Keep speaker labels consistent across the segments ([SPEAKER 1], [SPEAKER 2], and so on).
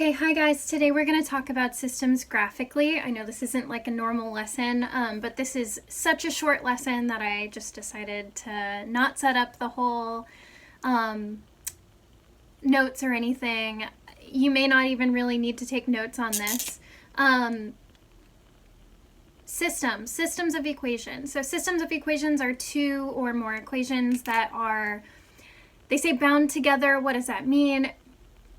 [SPEAKER 1] Okay, hi guys. Today we're going to talk about systems graphically. I know this isn't like a normal lesson, but this is such a short lesson that I just decided to not set up the whole notes or anything. You may not even really need to take notes on this. Systems of equations. So systems of equations are two or more equations that are, they say bound together. What does that mean?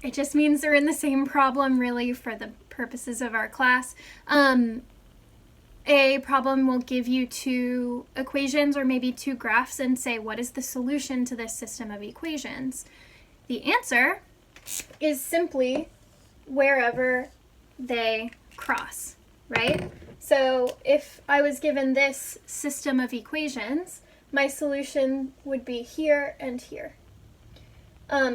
[SPEAKER 1] It just means they're in the same problem, really, for the purposes of our class. A problem will give you two equations or maybe two graphs and say, what is the solution to this system of equations? The answer is simply wherever they cross, right? So if I was given this system of equations, my solution would be here and here.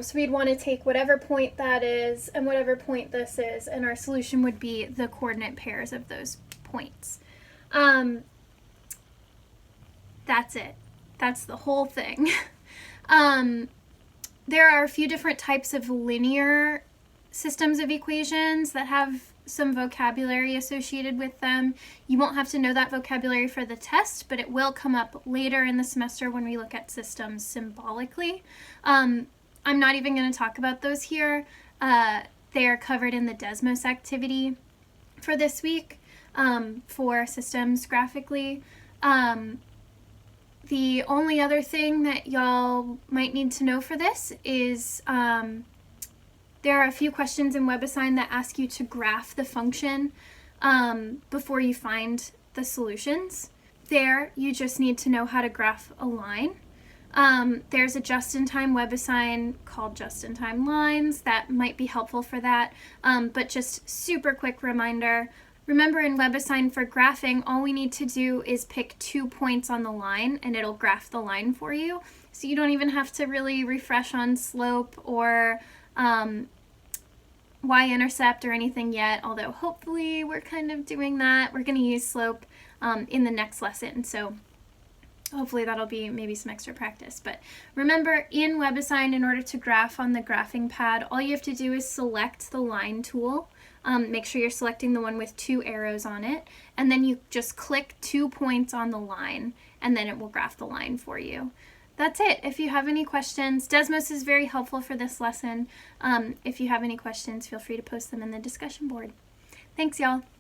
[SPEAKER 1] So we'd want to take whatever point that is and whatever point this is, and our solution would be the coordinate pairs of those points. That's it. That's the whole thing. There are a few different types of linear systems of equations that have some vocabulary associated with them. You won't have to know that vocabulary for the test, but it will come up later in the semester when we look at systems symbolically. I'm not even going to talk about those here. They are covered in the Desmos activity for this week for systems graphically. The only other thing that y'all might need to know for this is there are a few questions in WebAssign that ask you to graph the function before you find the solutions. There, you just need to know how to graph a line. There's a just-in-time WebAssign called just-in-time lines that might be helpful for that, but just super quick reminder, remember in WebAssign for graphing, all we need to do is pick 2 points on the line and it'll graph the line for you. So you don't even have to really refresh on slope or y-intercept or anything yet, although hopefully we're kind of doing that. We're going to use slope in the next lesson, so hopefully that'll be maybe some extra practice. But remember, in WebAssign, in order to graph on the graphing pad, all you have to do is select the line tool. Make sure you're selecting the one with 2 arrows on it, and then you just click 2 points on the line, and then it will graph the line for you. That's it. If you have any questions, Desmos is very helpful for this lesson. If you have any questions, feel free to post them in the discussion board. Thanks, y'all.